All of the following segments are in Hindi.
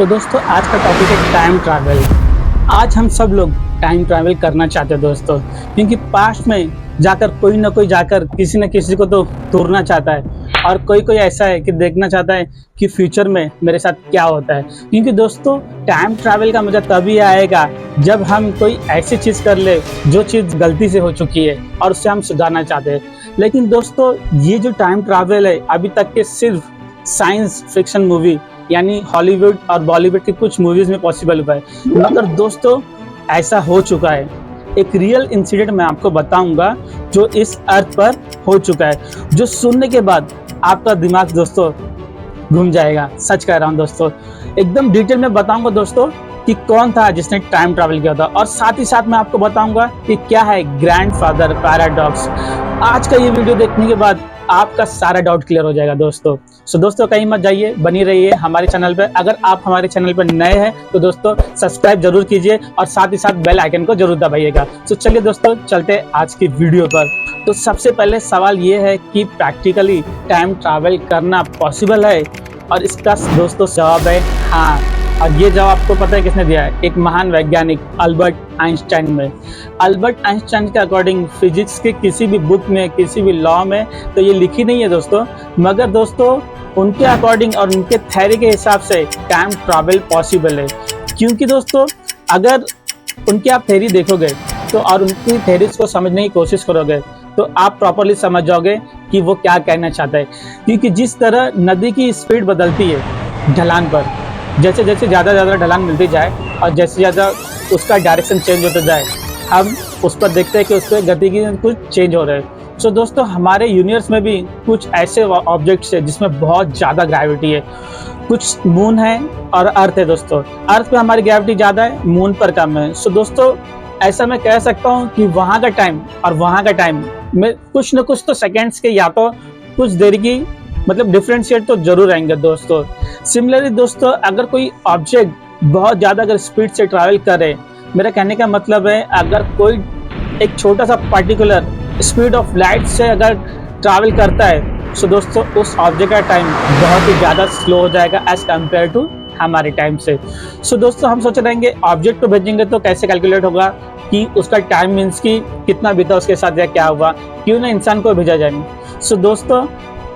तो दोस्तों आज का टॉपिक है टाइम ट्रैवल। आज हम सब लोग टाइम ट्रैवल करना चाहते हैं दोस्तों, क्योंकि पास्ट में जाकर कोई ना कोई जाकर किसी न किसी को तो तोड़ना चाहता है और कोई कोई ऐसा है कि देखना चाहता है कि फ्यूचर में मेरे साथ क्या होता है। क्योंकि दोस्तों टाइम ट्रैवल का मज़ा तभी आएगा जब हम कोई ऐसी चीज़ कर ले जो चीज़ गलती से हो चुकी है और उससे हम सुधारना चाहते हैं। लेकिन दोस्तों ये जो टाइम ट्रैवल है अभी तक के सिर्फ साइंस फिक्शन मूवी यानी हॉलीवुड और बॉलीवुड की कुछ मूवीज में पॉसिबल हुआ है, मगर दोस्तों ऐसा हो चुका है। एक रियल इंसिडेंट मैं आपको बताऊंगा जो इस अर्थ पर हो चुका है, जो सुनने के बाद आपका दिमाग दोस्तों घूम जाएगा। सच कह रहा हूं दोस्तों, एकदम डिटेल में बताऊंगा दोस्तों कि कौन था जिसने टाइम ट्रैवल किया था, और साथ ही साथ मैं आपको बताऊंगा कि क्या है ग्रैंडफादर पैराडॉक्स। आज का ये वीडियो देखने के बाद आपका सारा डाउट क्लियर हो जाएगा दोस्तों। सो दोस्तों कहीं मत जाइए, बनी रहिए हमारे चैनल पर। अगर आप हमारे चैनल पर नए हैं तो दोस्तों सब्सक्राइब जरूर कीजिए और साथ ही साथ बेल आइकन को जरूर दबाइएगा। सो चलिए दोस्तों चलते हैं आज की वीडियो पर। तो सबसे पहले सवाल ये है कि प्रैक्टिकली टाइम ट्रैवल करना पॉसिबल है, और इसका दोस्तों जवाब है हाँ। और ये जवाब आपको पता है किसने दिया है? एक महान वैज्ञानिक अल्बर्ट आइंस्टाइन में। अल्बर्ट आइंस्टाइन के अकॉर्डिंग फिजिक्स के किसी भी बुक में, किसी भी लॉ में तो ये लिखी नहीं है दोस्तों, मगर दोस्तों उनके अकॉर्डिंग और उनके थ्योरी के हिसाब से टाइम ट्रैवल पॉसिबल है। क्योंकि दोस्तों अगर उनकी आप थ्योरी देखोगे तो और उनकी थ्योरीज को समझने की कोशिश करोगे तो आप प्रॉपरली समझ जाओगे कि वो क्या कहना चाहता है। क्योंकि जिस तरह नदी की स्पीड बदलती है ढलान पर, जैसे जैसे ज़्यादा ढलान मिलती जाए और जैसे ज़्यादा उसका डायरेक्शन चेंज होता जाए, हम उस पर देखते हैं कि उस पर गति की कुछ चेंज हो रहा है। सो दोस्तों हमारे यूनिवर्स में भी कुछ ऐसे ऑब्जेक्ट्स है जिसमें बहुत ज़्यादा ग्रेविटी है। कुछ मून है और अर्थ है दोस्तों। अर्थ पे हमारी ग्रेविटी ज़्यादा है, मून पर कम है। सो दोस्तों ऐसा मैं कह सकता हूँ कि वहाँ का टाइम और वहाँ का टाइम में कुछ न कुछ तो सेकेंड्स के या तो कुछ देर की मतलब डिफरेंशिएट तो जरूर आएंगे दोस्तों। सिमिलरली दोस्तों अगर कोई ऑब्जेक्ट बहुत ज़्यादा अगर स्पीड से ट्रैवल करे, मेरा कहने का मतलब है अगर कोई एक छोटा सा पर्टिकुलर स्पीड ऑफ लाइट से अगर ट्रैवल करता है तो दोस्तों उस ऑब्जेक्ट का टाइम बहुत ही ज़्यादा स्लो हो जाएगा एज कम्पेयर टू हमारे टाइम से। सो दोस्तों हम सोच रहेंगे ऑब्जेक्ट को भेजेंगे तो कैसे कैलकुलेट होगा कि उसका टाइम मीन्स कि कितना बीता उसके साथ या क्या हुआ, क्यों ना इंसान को भेजा जाए। सो दोस्तों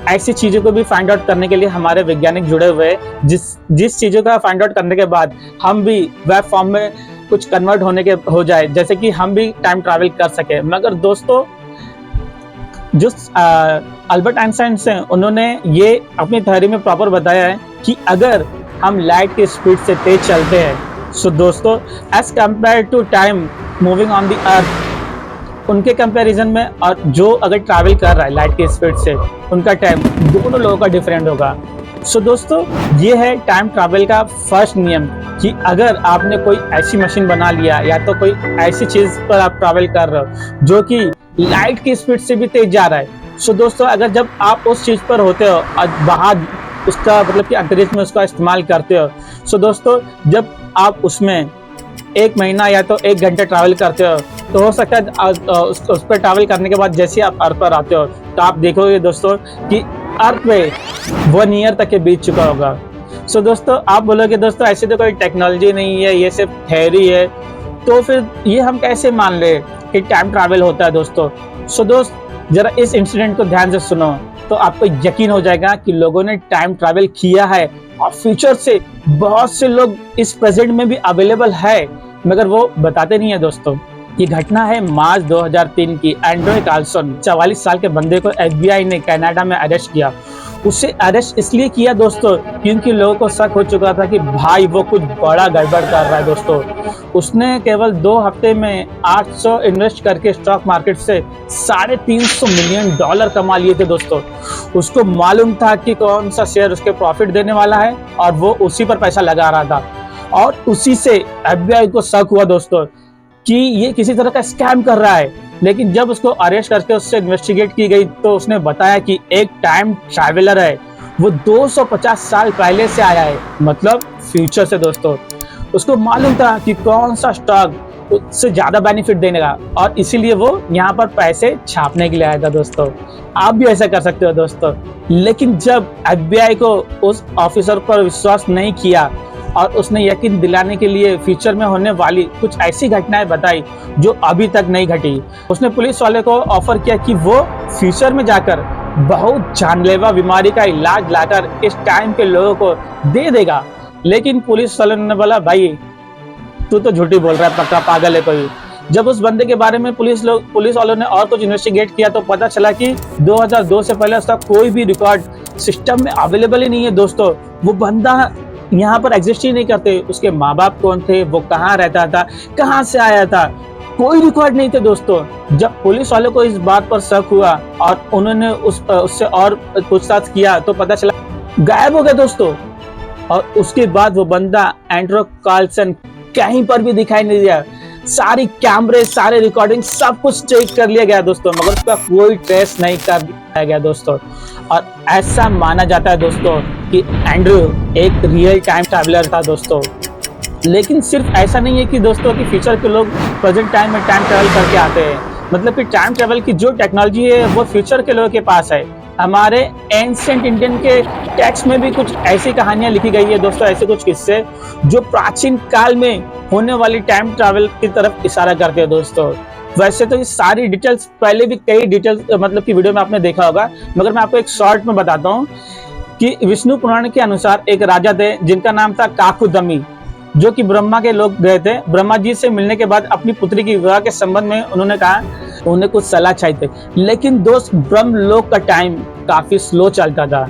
ऐसी चीज़ों को भी फाइंड आउट करने के लिए हमारे वैज्ञानिक जुड़े हुए हैं, जिस चीज़ों का फाइंड आउट करने के बाद हम भी वेब फॉर्म में कुछ कन्वर्ट होने के हो जाए, जैसे कि हम भी टाइम ट्रैवल कर सके। मगर दोस्तों जो अल्बर्ट आइंस्टाइन हैं उन्होंने ये अपनी थ्योरी में प्रॉपर बताया है कि अगर हम लाइट की स्पीड से तेज चलते हैं सो दोस्तों as compare to time moving on the earth, उनके कंपैरिजन में और जो अगर ट्रैवल कर रहा है लाइट की स्पीड से, उनका टाइम दोनों लोगों का डिफरेंट होगा। सो दोस्तों ये है टाइम ट्रैवल का फर्स्ट नियम कि अगर आपने कोई ऐसी मशीन बना लिया या तो कोई ऐसी चीज़ पर आप ट्रैवल कर रहे हो जो कि लाइट की स्पीड से भी तेज जा रहा है। सो दोस्तों अगर जब आप उस चीज़ पर होते हो और बाहर उसका मतलब कि अंतरिक्ष में उसका इस्तेमाल करते हो, सो दोस्तों जब आप उसमें 1 महीना या तो 1 घंटे ट्रैवल करते हो तो हो सकता है उस पर ट्रैवल करने के बाद जैसे आप अर्थ पर आते हो तो आप देखोगे दोस्तों कि अर्थ पे 1 ईयर तक के बीत चुका होगा। सो दोस्तों आप बोलोगे दोस्तों ऐसे तो कोई टेक्नोलॉजी नहीं है, ये सिर्फ थ्योरी है, तो फिर ये हम कैसे मान ले कि टाइम ट्रैवल होता है दोस्तों। सो दोस्त जरा इस इंसिडेंट को ध्यान से सुनो तो आपको यकीन हो जाएगा कि लोगों ने टाइम ट्रैवल किया है और फ्यूचर से बहुत से लोग इस प्रेजेंट में भी अवेलेबल है, मगर वो बताते नहीं है दोस्तों। ये घटना है मार्च 2003 की। एंड्रे कार्लसन 44 साल के बंदे को FBI ने कनाडा में अरेस्ट किया। उसे अरेस्ट इसलिए किया दोस्तों क्योंकि लोगों को शक हो चुका था कि भाई वो कुछ बड़ा गड़बड़ कर रहा है दोस्तों। उसने केवल 2 हफ्ते में 800 इन्वेस्ट करके स्टॉक मार्केट से $350 मिलियन कमा लिए थे दोस्तों। उसको मालूम था कि कौन सा शेयर उसके प्रॉफिट देने वाला है और वो उसी पर पैसा लगा रहा था, और उसी से FBI को शक हुआ दोस्तों कि ये किसी तरह का स्कैम कर रहा है। लेकिन जब उसको अरेस्ट करके उससे इन्वेस्टिगेट की गई तो उसने बताया कि एक टाइम ट्रैवलर है, वो 250 साल पहले से आया है, मतलब फ्यूचर से दोस्तों। उसको मालूम था कि कौन सा स्टॉक उससे ज़्यादा बेनिफिट देने का, और इसीलिए वो यहाँ पर पैसे छापने के लिए आया था दोस्तों। आप भी ऐसा कर सकते हो दोस्तों। लेकिन जब FBI को उस ऑफिसर पर विश्वास नहीं किया और उसने यकीन दिलाने के लिए फ्यूचर में होने वाली कुछ ऐसी घटनाएं बताई जो अभी तक नहीं घटी। उसने पुलिस वाले को ऑफर किया कि वो फ्यूचर में जाकर बहुत जानलेवा बीमारी का इलाज लाकर इस टाइम के लोगों को दे देगा। लेकिन पुलिस वाले ने बोला, भाई तू तो झूठी बोल रहा है, पक्का पागल है कोई। जब उस बंदे के बारे में पुलिस वालों ने और कुछ इन्वेस्टिगेट किया तो पता चला कि 2002 से पहले उसका कोई भी रिकॉर्ड सिस्टम में अवेलेबल ही नहीं है दोस्तों। वो बंदा यहाँ पर एग्जिस्ट ही नहीं करते। उसके माँ बाप कौन थे, वो कहाँ रहता था, कहाँ से आया था, कोई रिकॉर्ड नहीं थे दोस्तों। जब पुलिस वालों को इस बात पर शक हुआ और उन्होंने उससे और पूछताछ किया तो पता चला गायब हो गया दोस्तों। और उसके बाद वो बंदा एंड्रो कार्लसन कहीं पर भी दिखाई नहीं दिया। सारी कैमरे, सारे रिकॉर्डिंग, सब कुछ चेक कर लिया गया दोस्तों, मगर उसका कोई ट्रेस नहीं कर दिया गया दोस्तों। और ऐसा माना जाता है दोस्तों कि एंड्रू एक रियल टाइम ट्रैवलर था दोस्तों। लेकिन सिर्फ ऐसा नहीं है कि दोस्तों कि फ्यूचर के लोग प्रेजेंट टाइम में टाइम ट्रैवल करके आते हैं। मतलब कि टाइम ट्रैवल की जो टेक्नोलॉजी है वो फ्यूचर के लोगों के पास है। हमारे एंशिएंट इंडियन के टेक्स्ट में भी कुछ ऐसी कहानियां लिखी गई है दोस्तों, ऐसे कुछ किस्से जो प्राचीन काल में होने वाली टाइम ट्रैवल की तरफ इशारा करते हैं दोस्तों। वैसे तो ये सारी डिटेल्स पहले भी कई डिटेल्स मतलब की वीडियो में आपने देखा होगा, मगर मैं आपको एक शॉर्ट में बताता हूँ कि विष्णु पुराण के अनुसार एक राजा थे जिनका नाम था काकुदमी, जो कि ब्रह्मा के लोग गए थे। ब्रह्मा जी से मिलने के बाद अपनी पुत्री की विवाह के संबंध में उन्होंने कहा उन्हें कुछ सलाह चाहिए थे। लेकिन दोस्त ब्रह्मलोक का टाइम काफी स्लो चलता था।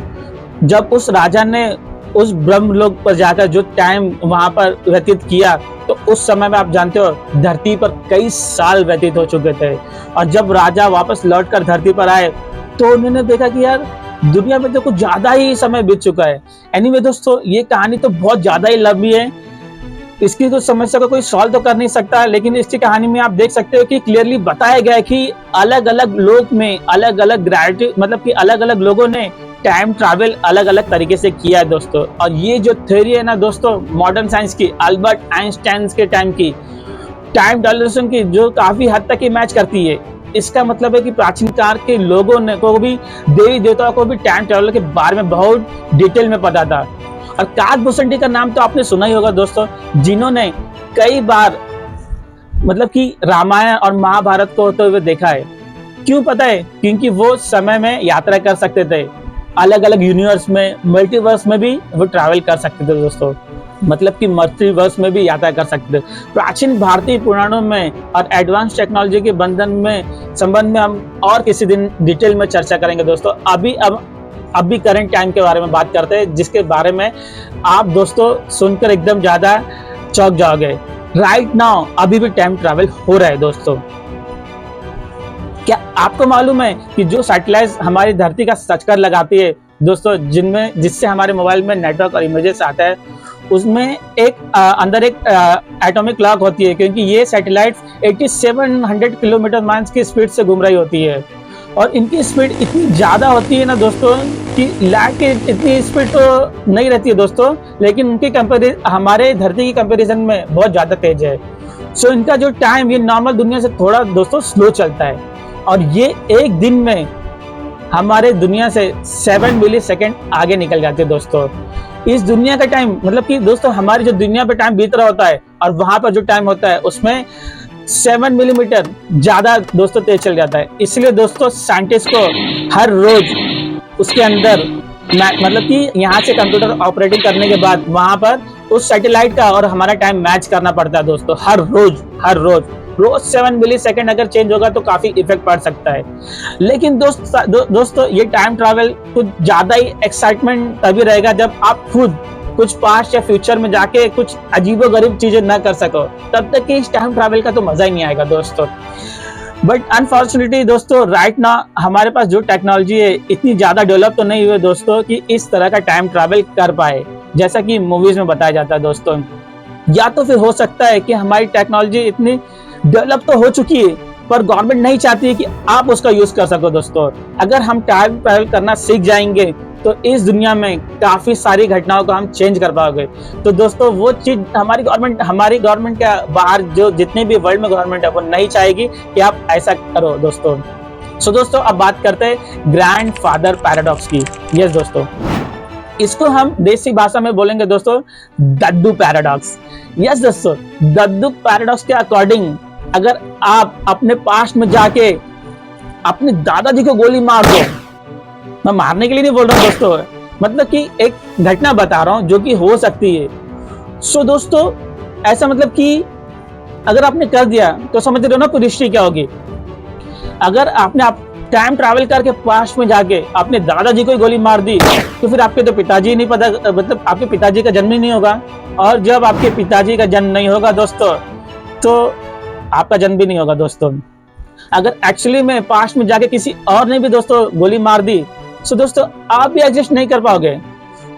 जब उस राजा ने उस ब्रह्मलोक पर जाकर जो टाइम वहां पर व्यतीत किया तो उस समय में आप जानते हो धरती पर कई साल व्यतीत हो चुके थे। और जब राजा वापस लौटकर धरती पर आए तो उन्होंने देखा कि यार दुनिया में तो कुछ ज्यादा ही समय बीत चुका है। एनीवे दोस्तों, ये कहानी तो बहुत ज्यादा ही लंबी है, इसकी तो समस्या को कोई सॉल्व तो कर नहीं सकता। लेकिन इसकी कहानी में आप देख सकते हो कि क्लियरली बताया गया है कि अलग अलग लोक में अलग अलग ग्रेविटी, मतलब कि अलग अलग लोगों ने टाइम ट्रैवल अलग अलग तरीके से किया है दोस्तों। और ये जो थ्योरी है ना दोस्तों मॉडर्न साइंस की, अल्बर्ट आइंस्टाइन के टाइम की टाइम डायलेशन की, जो काफी हद तक ही मैच करती है। इसका मतलब है कि प्राचीन काल के लोगों ने को भी, देवी देवताओं को भी टाइम ट्रैवल के बारे में बहुत डिटेल में पता था। और कार्ल बुसेंडी का नाम तो आपने सुना ही होगा दोस्तों, जिन्होंने कई बार मतलब कि रामायण और महाभारत को होते हुए देखा है। क्यों पता है? क्योंकि वो समय में यात्रा कर सकते थे, अलग अलग यूनिवर्स में, मल्टीवर्स में भी वो ट्रैवल कर सकते थे दोस्तों। मतलब कि मल्टीवर्स में भी यात्रा कर सकते थे। प्राचीन भारतीय पुराणों में और एडवांस टेक्नोलॉजी के संबंध में हम और किसी दिन डिटेल में चर्चा करेंगे दोस्तों। अभी करंट टाइम के बारे में बात करते हैं, जिसके बारे में आप दोस्तों सुनकर एकदम ज्यादा चौंक जाओगे। राइट नाउ अभी भी टाइम ट्रैवल हो रहा है दोस्तों। क्या आपको मालूम है कि जो सैटेलाइट हमारी धरती का चक्कर लगाती है दोस्तों, जिससे हमारे मोबाइल में नेटवर्क और इमेजेस आता है, उसमें अंदर एक एटॉमिक क्लॉक होती है, क्योंकि ये सैटेलाइट 8700 किलोमीटर माइल्स की स्पीड से घूम रही होती है। और इनकी स्पीड इतनी ज़्यादा होती है ना दोस्तों कि लाइट की इतनी स्पीड तो नहीं रहती है दोस्तों, लेकिन उनकी हमारे धरती की कंपैरिजन में बहुत ज़्यादा तेज है। सो इनका जो टाइम ये नॉर्मल दुनिया से थोड़ा दोस्तों स्लो चलता है। और ये एक दिन में हमारे दुनिया से 7 मिली सेकेंड आगे निकल जाते हैं दोस्तों। इस दुनिया का टाइम मतलब कि दोस्तों हमारी जो दुनिया पे टाइम बीत रहा होता है और वहां पर जो टाइम होता है उसमें 7 मिलीमीटर ज्यादा दोस्तों तेज चल जाता है। इसलिए दोस्तों साइंटिस्ट को हर रोज उसके अंदर मतलब कि यहाँ से कंप्यूटर ऑपरेटिंग करने के बाद वहां पर उस सैटेलाइट का और हमारा टाइम मैच करना पड़ता है दोस्तों। हर रोज 7 मिली सेकेंड अगर चेंज होगा तो काफी इफेक्ट पड़ सकता है। लेकिन दोस्तों ये टाइम ट्रैवल कुछ ज्यादा ही एक्साइटमेंट तभी रहेगा जब आप खुद कुछ पास्ट या फ्यूचर में जाके कुछ अजीबोगरीब चीजें ना कर सको, तब तक कि इस टाइम ट्रैवल का तो मजा ही नहीं आएगा दोस्तों। बट अनफॉर्चुनेटली दोस्तों राइट नाउ हमारे पास जो टेक्नोलॉजी है इतनी ज्यादा डेवलप तो नहीं हुई दोस्तों कि इस तरह का टाइम ट्रैवल कर पाए, जैसा कि मूवीज में बताया जाता है दोस्तों। या तो फिर हो सकता है कि हमारी टेक्नोलॉजी इतनी डेवलप तो हो चुकी है पर गवर्नमेंट नहीं चाहती है कि आप उसका यूज कर सको दोस्तों। अगर हम टाइम ट्रैवल करना सीख जाएंगे तो इस दुनिया में काफी सारी घटनाओं को हम चेंज कर पाओगे। तो दोस्तों वो चीज हमारी गवर्नमेंट का बाहर जो जितने भी वर्ल्ड में गवर्नमेंट है वो नहीं चाहेगी कि आप ऐसा करो दोस्तों। सो दोस्तों अब बात करते हैं ग्रैंडफादर पैराडॉक्स की। यस दोस्तों, इसको हम देसी भाषा में बोलेंगे दोस्तों दद्दू पैराडॉक्स। यस दोस्तों, दद्दू पैराडॉक्स के अकॉर्डिंग अगर आप अपने पास्ट में जाके अपने दादाजी को गोली मार दो, मैं मारने के लिए नहीं बोल रहा हूँ दोस्तों, मतलब कि एक घटना बता रहा हूँ जो कि हो सकती है। सो दोस्तों ऐसा मतलब कि अगर आपने कर दिया तो समझ रहे हो ना परिस्थिति क्या होगी। अगर आपने टाइम ट्रैवल करके पास्ट में जाके अपने दादाजी को ही गोली मार दी तो फिर आपके तो पिताजी नहीं पता, मतलब आपके पिताजी का जन्म ही नहीं होगा। और जब आपके पिताजी का जन्म नहीं होगा दोस्तों तो आपका जन्म भी नहीं होगा दोस्तों। अगर एक्चुअली में पास्ट में जाके किसी और ने भी दोस्तों गोली मार दी सो दोस्तों आप भी एडजस्ट नहीं कर पाओगे।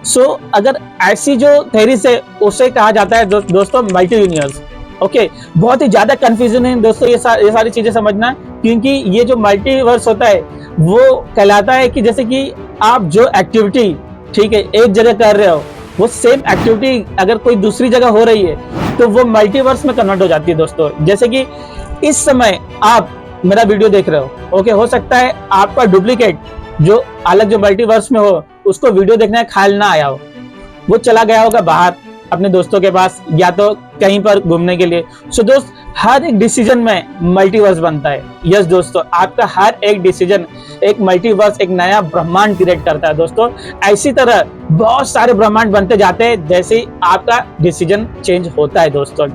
सो अगर ऐसी जो थ्योरी से उसे कहा जाता है दोस्तों मल्टी यूनिवर्स। ओके, बहुत ही ज्यादा कंफ्यूजन है दोस्तों ये सारी चीजें समझना, क्योंकि ये जो मल्टीवर्स होता है वो कहलाता है कि जैसे कि आप जो एक्टिविटी ठीक है एक जगह कर रहे हो वो सेम एक्टिविटी अगर कोई दूसरी जगह हो रही है तो वो मल्टीवर्स में कन्वर्ट हो जाती है दोस्तों। जैसे कि इस समय आप मेरा वीडियो देख रहे हो, ओके, हो सकता है आपका डुप्लीकेट जो अलग जो मल्टीवर्स में हो उसको वीडियो देखने का ख्याल ना आया हो, वो चला गया होगा बाहर अपने दोस्तों के पास या तो कहीं पर घूमने के लिए। सो दोस्त हर एक डिसीजन में मल्टीवर्स बनता है। यस दोस्तों, आपका हर एक डिसीजन एक मल्टीवर्स, एक नया ब्रह्मांड क्रिएट करता है दोस्तों। ऐसी तरह बहुत सारे ब्रह्मांड बनते जाते हैं जैसे आपका डिसीजन चेंज होता है दोस्तों।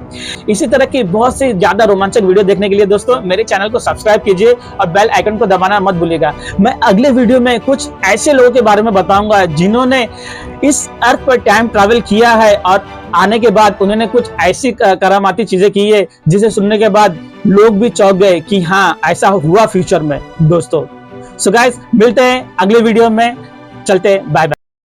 इसी तरह की बहुत सी ज्यादा रोमांचक वीडियो देखने के लिए दोस्तों मेरे चैनल को सब्सक्राइब कीजिए और बेल आइकन को दबाना मत भूलिएगा। मैं अगले वीडियो में कुछ ऐसे लोगों के बारे में बताऊंगा जिन्होंने इस अर्थ पर टाइम ट्रैवल किया है और आने के बाद उन्होंने कुछ ऐसी करामाती चीजें की है जिसे सुनने के बाद लोग भी चौंक गए कि हाँ ऐसा हुआ फ्यूचर में दोस्तों। सो गाइस मिलते हैं अगले वीडियो में, चलते बाय बाय।